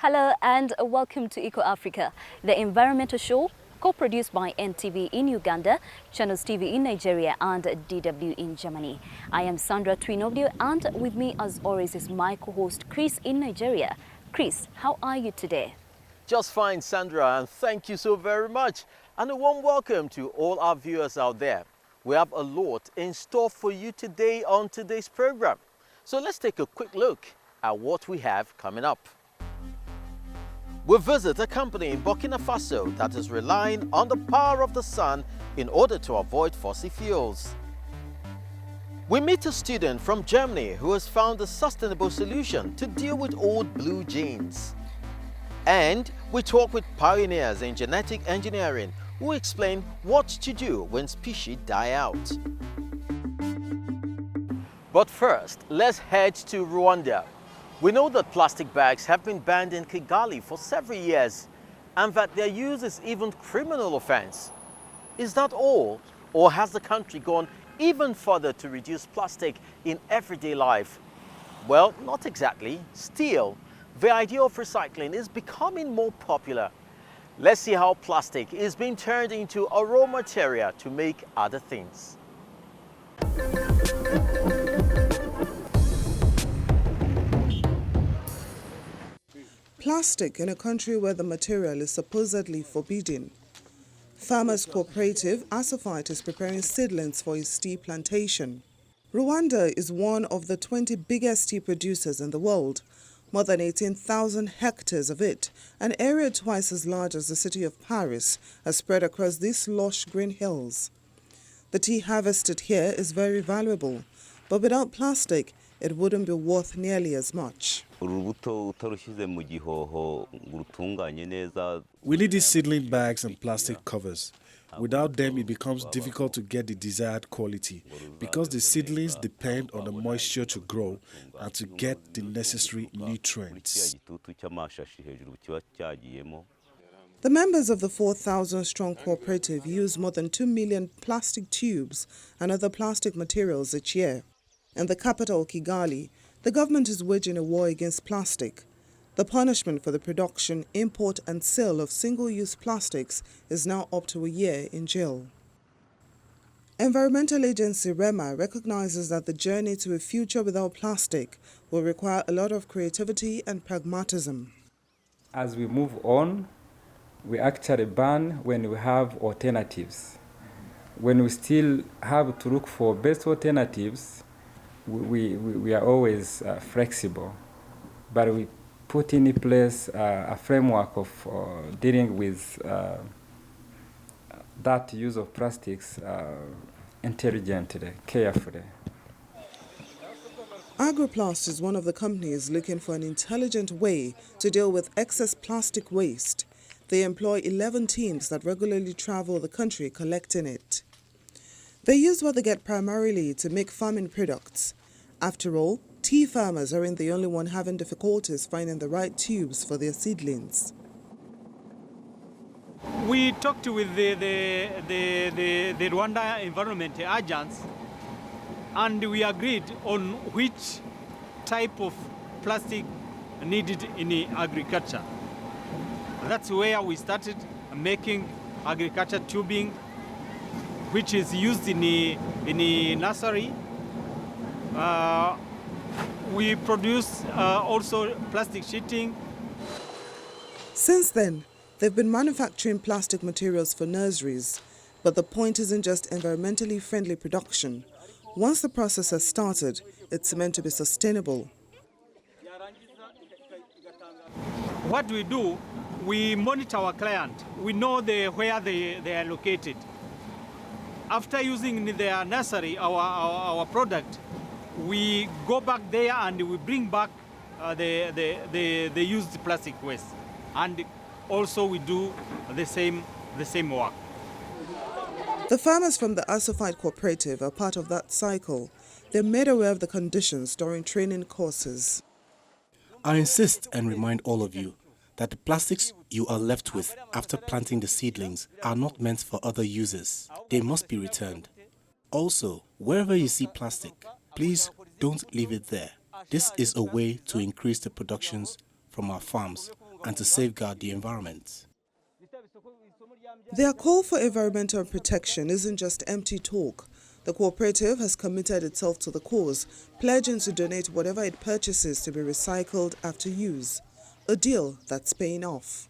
Hello and welcome to Eco Africa, the environmental show co-produced by NTV in Uganda, Channels TV in Nigeria and DW in Germany. I am Sandra Twinobdio and with me as always is my co-host Chris in Nigeria. Chris, how are you today? Just fine, Sandra, and thank you so very much. And a warm welcome to all our viewers out there. We have a lot in store for you today on today's program. So let's take a quick look at what we have coming up. We'll visit a company in Burkina Faso that is relying on the power of the sun in order to avoid fossil fuels. We meet a student from Germany who has found a sustainable solution to deal with old blue jeans. And we talk with pioneers in genetic engineering who explain what to do when species die out. But first, let's head to Rwanda. We know that plastic bags have been banned in Kigali for several years and that their use is even criminal offense. Is that all, or has the country gone even further to reduce plastic in everyday life? Well, not exactly. Still, the idea of recycling is becoming more popular. Let's see how plastic is being turned into a raw material to make other things. Plastic in a country where the material is supposedly forbidden. Farmers Cooperative Asophyte is preparing seedlings for its tea plantation. Rwanda is one of the 20 biggest tea producers in the world. More than 18,000 hectares of it, an area twice as large as the city of Paris, are spread across these lush green hills. The tea harvested here is very valuable, but without plastic, it wouldn't be worth nearly as much. We need these seedling bags and plastic covers. Without them, it becomes difficult to get the desired quality because the seedlings depend on the moisture to grow and to get the necessary nutrients. The members of the 4,000-strong cooperative use more than 2 million plastic tubes and other plastic materials each year. In the capital, Kigali, the government is waging a war against plastic. The punishment for the production, import and sale of single-use plastics is now up to a year in jail. Environmental agency REMA recognizes that the journey to a future without plastic will require a lot of creativity and pragmatism. As we move on, we actually ban when we have alternatives. When we still have to look for best alternatives, we are always flexible, but we put in place a framework of dealing with that use of plastics intelligently, carefully. Agroplast is one of the companies looking for an intelligent way to deal with excess plastic waste. They employ 11 teams that regularly travel the country collecting it. They use what they get primarily to make farming products. After all, tea farmers aren't the only one having difficulties finding the right tubes for their seedlings. We talked with the Rwanda Environment Agents and we agreed on which type of plastic needed in agriculture. That's where we started making agriculture tubing, which is used in the nursery. We produce also plastic sheeting. Since then, they've been manufacturing plastic materials for nurseries. But the point isn't just environmentally friendly production. Once the process has started, it's meant to be sustainable. What we do, we monitor our client. We know where they are located. After using their nursery, our product, we go back there and we bring back the used plastic waste. And also we do the same work. The farmers from the Asophyte Cooperative are part of that cycle. They're made aware of the conditions during training courses. I insist and remind all of you that the plastics you are left with after planting the seedlings are not meant for other uses. They must be returned. Also, wherever you see plastic, please don't leave it there. This is a way to increase the productions from our farms and to safeguard the environment. Their call for environmental protection isn't just empty talk. The cooperative has committed itself to the cause, pledging to donate whatever it purchases to be recycled after use, a deal that's paying off.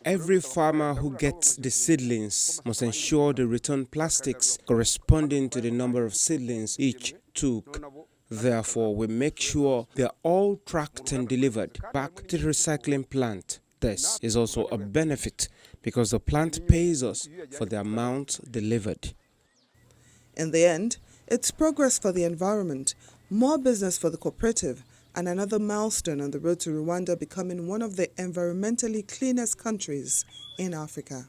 Every farmer who gets the seedlings must ensure they return plastics corresponding to the number of seedlings each took. Therefore, we make sure they're all tracked and delivered back to the recycling plant. This is also a benefit because the plant pays us for the amount delivered. In the end, it's progress for the environment, more business for the cooperative, and another milestone on the road to Rwanda becoming one of the environmentally cleanest countries in Africa.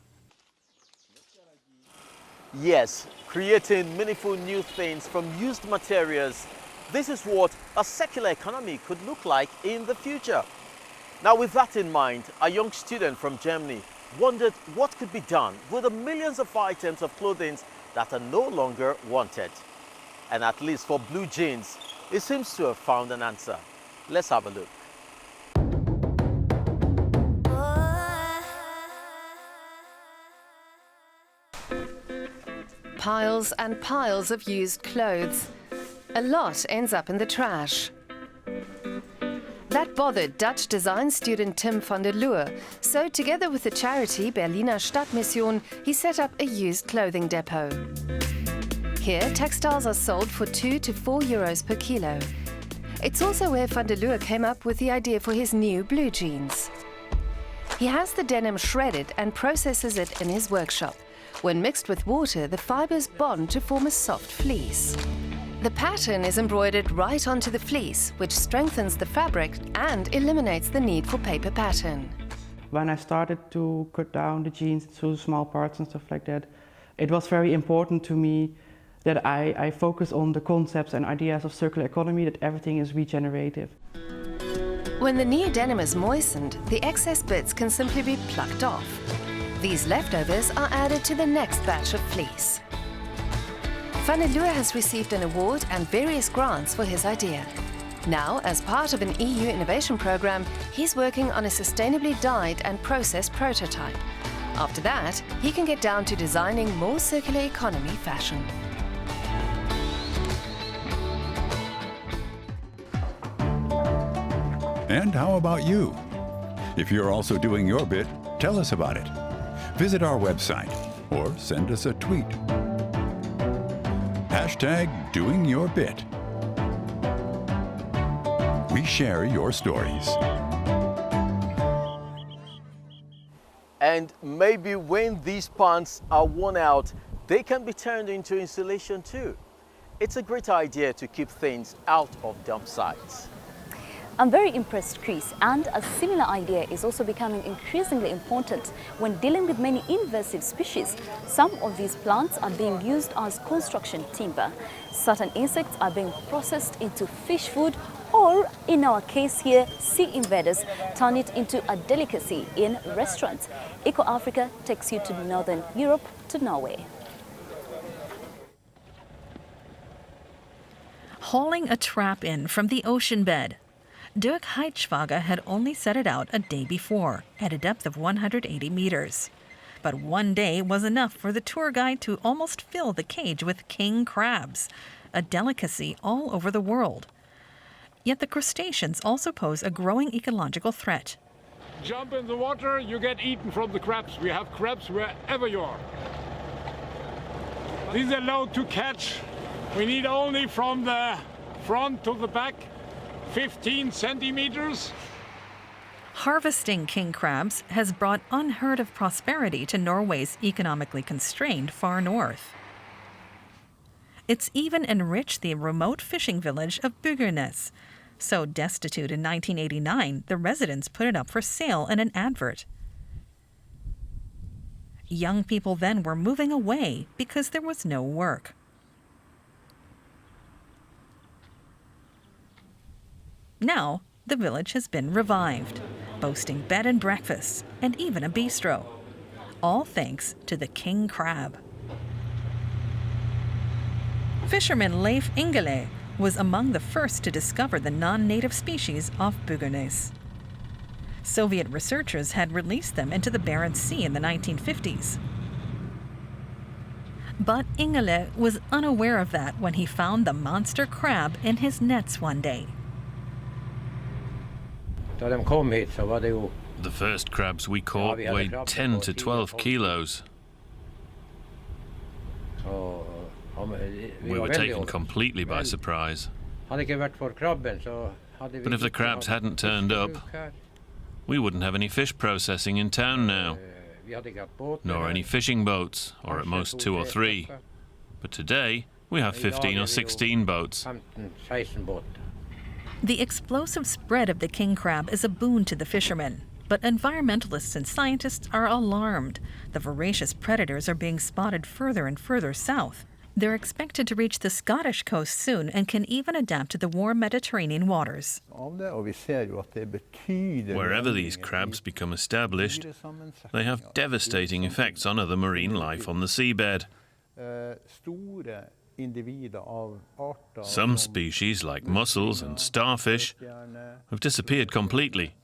Yes, creating meaningful new things from used materials. This is what a circular economy could look like in the future. Now, with that in mind, a young student from Germany wondered what could be done with the millions of items of clothing that are no longer wanted. And at least for blue jeans, it seems to have found an answer. Let's have a look. Piles and piles of used clothes. A lot ends up in the trash. That bothered Dutch design student Tim van der Loer, so together with the charity Berliner Stadtmission, he set up a used clothing depot. Here, textiles are sold for 2 to 4 euros per kilo. It's also where van der Loer came up with the idea for his new blue jeans. He has the denim shredded and processes it in his workshop. When mixed with water, the fibers bond to form a soft fleece. The pattern is embroidered right onto the fleece, which strengthens the fabric and eliminates the need for paper pattern. When I started to cut down the jeans into small parts and stuff like that, it was very important to me that I focus on the concepts and ideas of circular economy, that everything is regenerative. When the new denim is moistened, the excess bits can simply be plucked off. These leftovers are added to the next batch of fleece. Van der Loer has received an award and various grants for his idea. Now, as part of an EU innovation program, he's working on a sustainably dyed and processed prototype. After that, he can get down to designing more circular economy fashion. And how about you? If you're also doing your bit, tell us about it. Visit our website or send us a tweet. #DoingYourBit. We share your stories. And maybe when these pants are worn out, they can be turned into insulation too. It's a great idea to keep things out of dump sites. I'm very impressed, Chris, and a similar idea is also becoming increasingly important when dealing with many invasive species. Some of these plants are being used as construction timber. Certain insects are being processed into fish food, or in our case here, sea invaders turn it into a delicacy in restaurants. Eco Africa takes you to Northern Europe, to Norway. Hauling a trap in from the ocean bed. Dirk Heitzschwager had only set it out a day before, at a depth of 180 meters. But one day was enough for the tour guide to almost fill the cage with king crabs, a delicacy all over the world. Yet the crustaceans also pose a growing ecological threat. Jump in the water, you get eaten from the crabs. We have crabs wherever you are. These are allowed to catch. We need only from the front to the back 15 centimeters. Harvesting king crabs has brought unheard of prosperity to Norway's economically constrained far north. It's even enriched the remote fishing village of Burkina. So destitute in 1989, the residents put it up for sale in an advert. Young people then were moving away because there was no work. Now, the village has been revived, boasting bed and breakfasts and even a bistro. All thanks to the king crab. Fisherman Leif Ingele was among the first to discover the non-native species off Burkina. Soviet researchers had released them into the Barents Sea in the 1950s. But Ingele was unaware of that when he found the monster crab in his nets one day. The first crabs we caught weighed 10 to 12 kilos. We were taken completely by surprise. But if the crabs hadn't turned up, we wouldn't have any fish processing in town now, nor any fishing boats, or at most 2 or 3. But today, we have 15 or 16 boats. The explosive spread of the king crab is a boon to the fishermen, but environmentalists and scientists are alarmed. The voracious predators are being spotted further and further south. They're expected to reach the Scottish coast soon and can even adapt to the warm Mediterranean waters. Wherever these crabs become established, they have devastating effects on other marine life on the seabed. Some species, like mussels and starfish, have disappeared completely.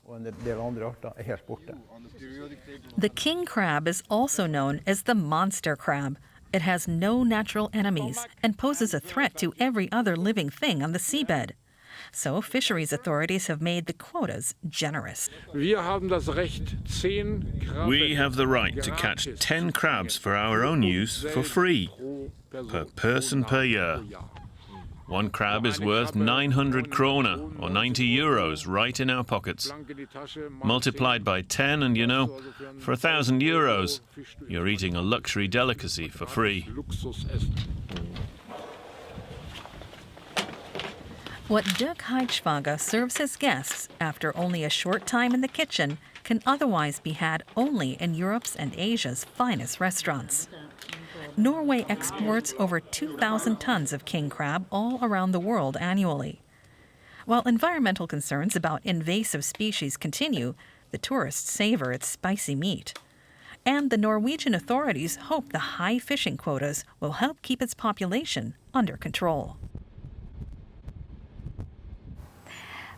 The king crab is also known as the monster crab. It has no natural enemies and poses a threat to every other living thing on the seabed. So fisheries authorities have made the quotas generous. We have the right to catch 10 crabs for our own use for free, per person per year. One crab is worth 900 krona, or 90 euros, right in our pockets. Multiplied by 10 and, for 1,000 euros, you're eating a luxury delicacy for free. What Dirk Heichwager serves his guests after only a short time in the kitchen can otherwise be had only in Europe's and Asia's finest restaurants. Norway exports over 2,000 tons of king crab all around the world annually. While environmental concerns about invasive species continue, the tourists savor its spicy meat. And the Norwegian authorities hope the high fishing quotas will help keep its population under control.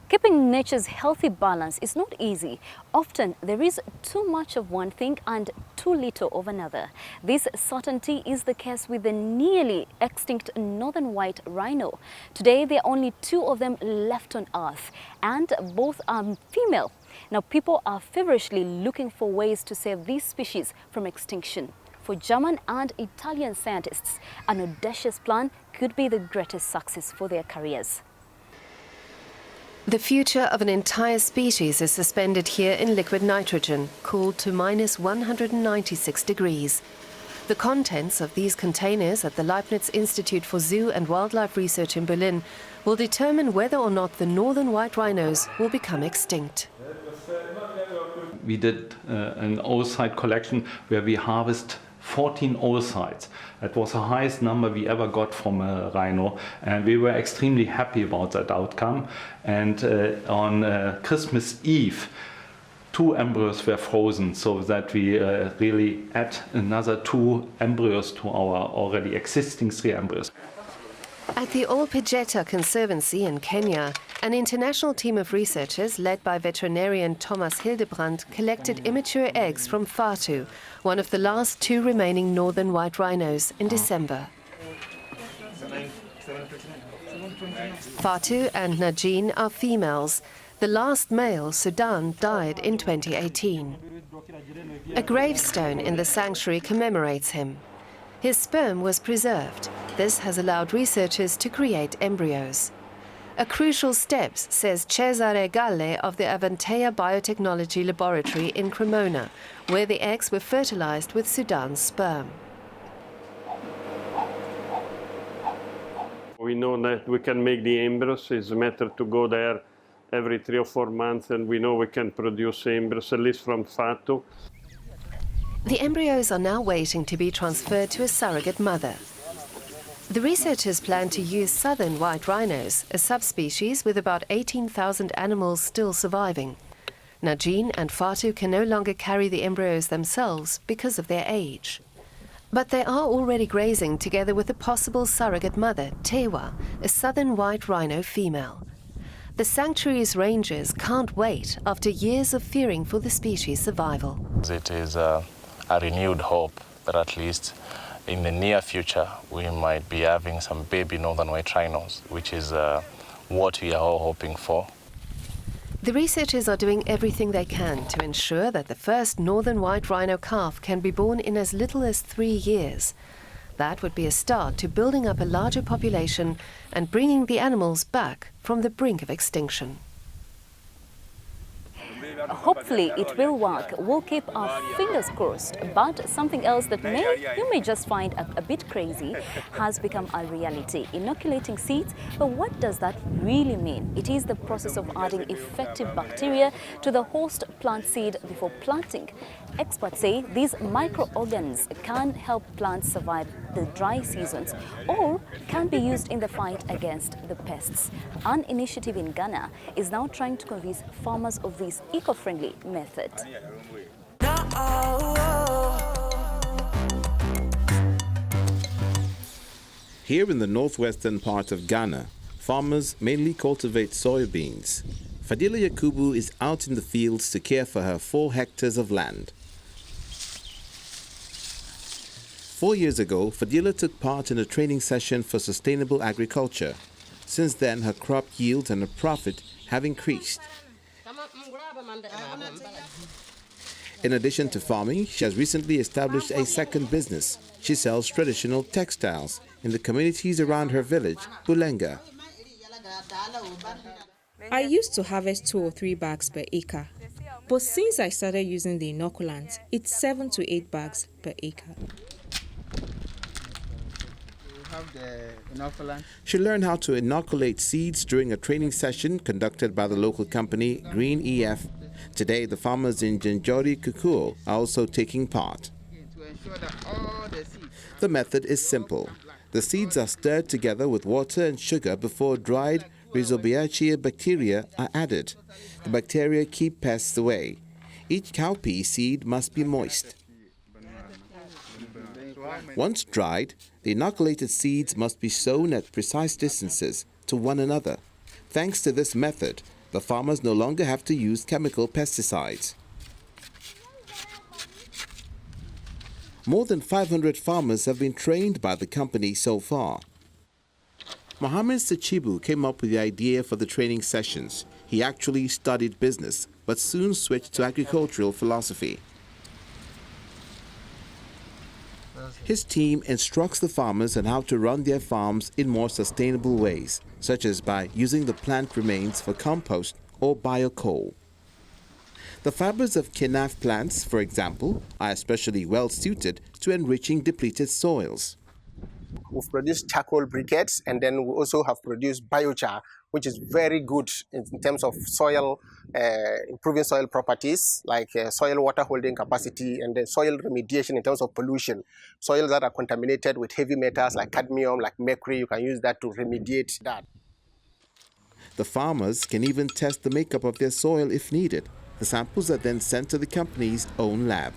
Keeping nature's healthy balance is not easy. Often there is too much of one thing and too little of another. This certainty is the case with the nearly extinct northern white rhino. Today there are only 2 of them left on Earth, and both are female. Now people are feverishly looking for ways to save these species from extinction. For German and Italian scientists, an audacious plan could be the greatest success for their careers. The future of an entire species is suspended here in liquid nitrogen, cooled to minus 196 degrees. The contents of these containers at the Leibniz Institute for Zoo and Wildlife Research in Berlin will determine whether or not the northern white rhinos will become extinct. We did an oocyte collection where we harvest 14 oocytes. That was the highest number we ever got from a rhino, and we were extremely happy about that outcome. And on Christmas Eve, 2 embryos were frozen, so that we really add another 2 embryos to our already existing 3 embryos. At the Olpejeta Conservancy in Kenya, an international team of researchers led by veterinarian Thomas Hildebrand collected immature eggs from Fatu, one of the last 2 remaining northern white rhinos, in December. Fatu and Najin are females. The last male, Sudan, died in 2018. A gravestone in the sanctuary commemorates him. His sperm was preserved. This has allowed researchers to create embryos. A crucial step, says Cesare Galle of the Avantea Biotechnology Laboratory in Cremona, where the eggs were fertilized with Sudan's sperm. We know that we can make the embryos. It's a matter to go there every 3 or 4 months, and we know we can produce embryos, at least from Fatu. The embryos are now waiting to be transferred to a surrogate mother. The researchers plan to use southern white rhinos, a subspecies with about 18,000 animals still surviving. Najin and Fatu can no longer carry the embryos themselves because of their age. But they are already grazing together with a possible surrogate mother, Tewa, a southern white rhino female. The sanctuary's rangers can't wait after years of fearing for the species' survival. It is a renewed hope that at least in the near future we might be having some baby northern white rhinos, which is what we are all hoping for. The researchers are doing everything they can to ensure that the first northern white rhino calf can be born in as little as 3 years. That would be a start to building up a larger population and bringing the animals back from the brink of extinction. Hopefully it will work. We'll keep our fingers crossed. But something else that you may just find a bit crazy has become a reality. Inoculating seeds, but what does that really mean? It is the process of adding effective bacteria to the host plant seed before planting. Experts say these microorganisms can help plants survive the dry seasons or can be used in the fight against the pests. An initiative in Ghana is now trying to convince farmers of this eco-friendly method. Here in the northwestern part of Ghana, farmers mainly cultivate soybeans. Fadila Yakubu is out in the fields to care for her 4 hectares of land. 4 years ago, Fadila took part in a training session for sustainable agriculture. Since then, her crop yields and her profit have increased. In addition to farming, she has recently established a second business. She sells traditional textiles in the communities around her village, Bulenga. I used to harvest 2 or 3 bags per acre, but since I started using the inoculant, it's 7 to 8 bags per acre. She learned how to inoculate seeds during a training session conducted by the local company Green EF. Today, the farmers in Janjori Kukuo are also taking part. The method is simple. The seeds are stirred together with water and sugar before dried Rhizobiaceae bacteria are added. The bacteria keep pests away. Each cowpea seed must be moist. Once dried, the inoculated seeds must be sown at precise distances to one another. Thanks to this method, the farmers no longer have to use chemical pesticides. More than 500 farmers have been trained by the company so far. Mohammed Sachibu came up with the idea for the training sessions. He actually studied business, but soon switched to agricultural philosophy. His team instructs the farmers on how to run their farms in more sustainable ways, such as by using the plant remains for compost or biocoal. The fibers of kenaf plants, for example, are especially well suited to enriching depleted soils. We've produced charcoal briquettes, and then we also have produced biochar, which is very good in terms of soil, improving soil properties like soil water holding capacity, and then soil remediation in terms of pollution. Soils that are contaminated with heavy metals like cadmium, like mercury, you can use that to remediate that. The farmers can even test the makeup of their soil if needed. The samples are then sent to the company's own lab.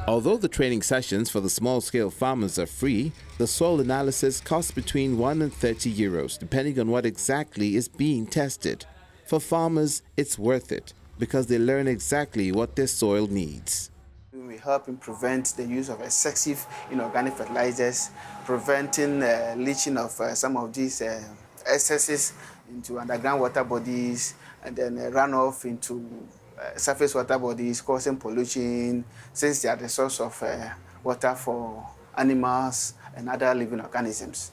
Although the training sessions for the small-scale farmers are free, the soil analysis costs between 1 and 30 euros, depending on what exactly is being tested. For farmers, it's worth it, because they learn exactly what their soil needs. We help in prevent the use of excessive inorganic fertilizers, preventing leaching of some of these excesses into underground water bodies, and then runoff into surface water bodies, causing pollution, since they are the source of water for animals and other living organisms.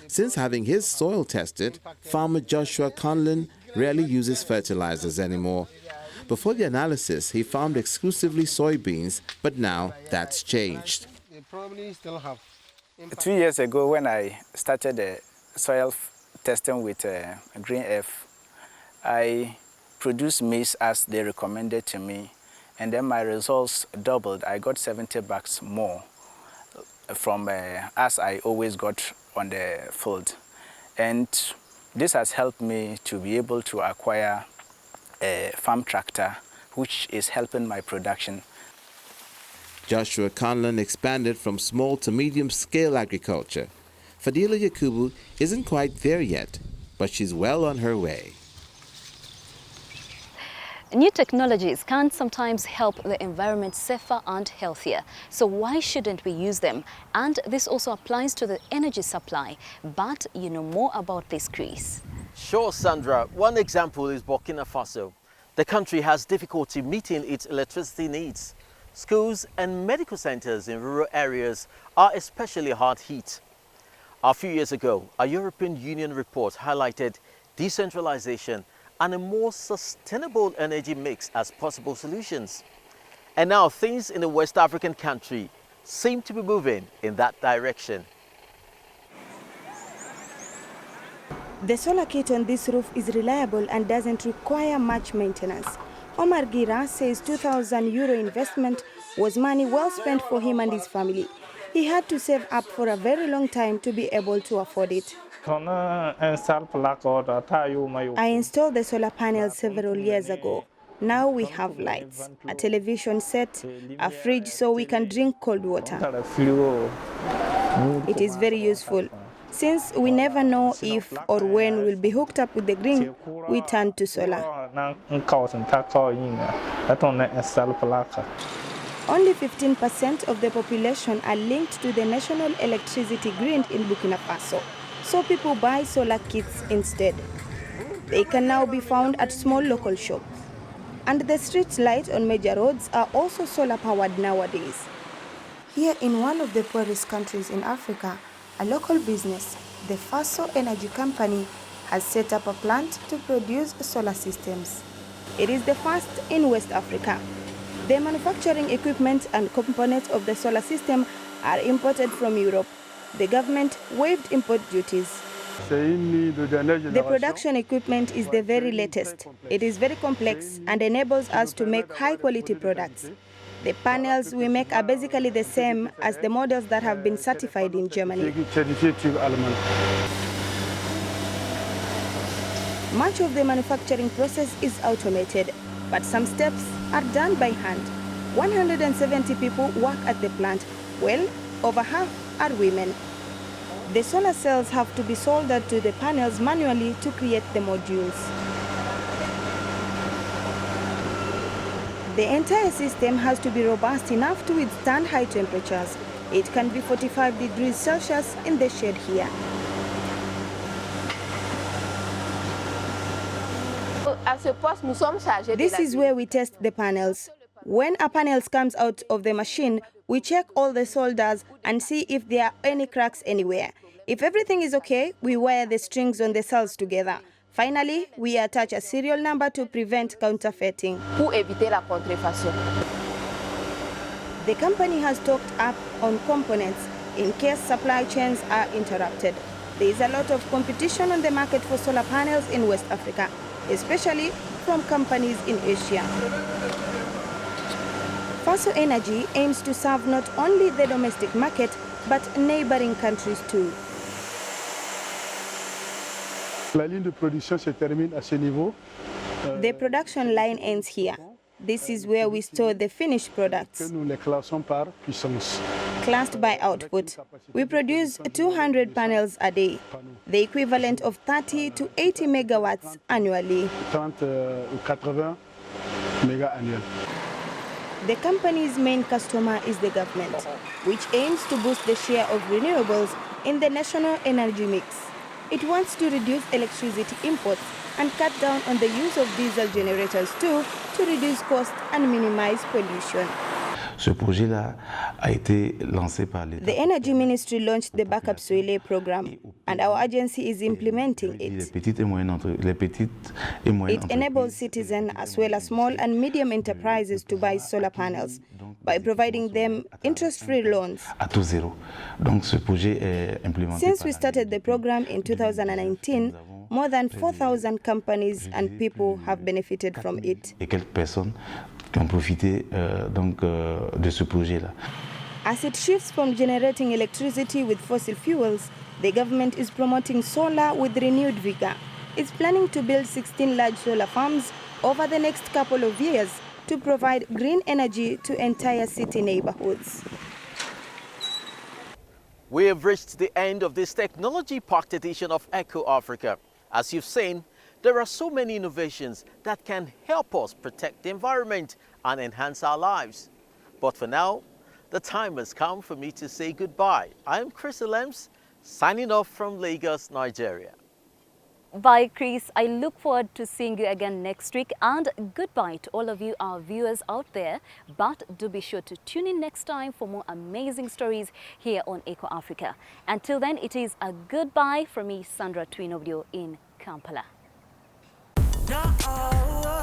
Since having his soil tested, farmer Joshua Conlon rarely uses fertilizers anymore. Before the analysis, he farmed exclusively soybeans, but now that's changed. They probably still have. 2 years ago, when I started the soil testing with Green F, I produced maize as they recommended to me, and then my results doubled. I got 70 bags more from as I always got on the field, and this has helped me to be able to acquire a farm tractor, which is helping my production. Joshua Conlon expanded from small to medium-scale agriculture. Fadila Yakubu isn't quite there yet. but she's well on her way. New technologies can sometimes help the environment safer and healthier. So why shouldn't we use them? And this also applies to the energy supply. But you know more about this, Chris. Sure, Sandra. One example is Burkina Faso. The country has difficulty meeting its electricity needs. Schools and medical centers in rural areas are especially hard hit. A few years ago, a European Union report highlighted decentralization and a more sustainable energy mix as possible solutions. And now things in the West African country seem to be moving in that direction. The solar kit on this roof is reliable and doesn't require much maintenance. Omar Gira says €2,000 investment was money well spent for him and his family. He had to save up for a very long time to be able to afford it. I installed the solar panels several years ago. Now we have lights, a television set, a fridge so we can drink cold water. It is very useful. Since we never know if or when we'll be hooked up with the green, we turn to solar. Only 15% of the population are linked to the national electricity grid in Burkina Faso, so people buy solar kits instead. They can now be found at small local shops. And the street lights on major roads are also solar powered nowadays. Here in one of the poorest countries in Africa, a local business, the Faso Energy Company, has set up a plant to produce solar systems. It is the first in West Africa. The manufacturing equipment and components of the solar system are imported from Europe. The government waived import duties. The production equipment is the very latest. It is very complex and enables us to make high-quality products. The panels we make are basically the same as the models that have been certified in Germany. Much of the manufacturing process is automated, but some steps are done by hand. 170 people work at the plant. Well, over half are women. The solar cells have to be soldered to the panels manually to create the modules. The entire system has to be robust enough to withstand high temperatures. It can be 45 degrees Celsius in the shade here. This is where we test the panels. When a panel comes out of the machine, we check all the solders and see if there are any cracks anywhere. If everything is okay, we wire the strings on the cells together. Finally, we attach a serial number to prevent counterfeiting. The company has stocked up on components in case supply chains are interrupted. There is a lot of competition on the market for solar panels in West Africa, especially from companies in Asia. Faso Energy aims to serve not only the domestic market, but neighboring countries too. The production line ends here. This is where we store the finished products. Classed by output, we produce 200 panels a day, the equivalent of 30 to 80 megawatts annually. The company's main customer is the government, which aims to boost the share of renewables in the national energy mix. It wants to reduce electricity imports and cut down on the use of diesel generators too, to reduce cost and minimize pollution. The Energy Ministry launched the Backup Soile program, and our agency is implementing it. It enables citizens as well as small and medium enterprises to buy solar panels by providing them interest-free loans. Since we started the program in 2019, more than 4,000 companies and people have benefited from it. As it shifts from generating electricity with fossil fuels, the government is promoting solar with renewed vigor. It's planning to build 16 large solar farms over the next couple of years to provide green energy to entire city neighborhoods. We have reached the end of this technology-packed edition of Echo Africa. As you've seen, there are so many innovations that can help us protect the environment and enhance our lives. But for now, the time has come for me to say goodbye. I am Chris Elems, signing off from Lagos, Nigeria. Bye, Chris. I look forward to seeing you again next week, and goodbye to all of you, our viewers out there. But do be sure to tune in next time for more amazing stories here on Eco Africa. Until then, it is a goodbye from me, Sandra Twinobio in Kampala. No.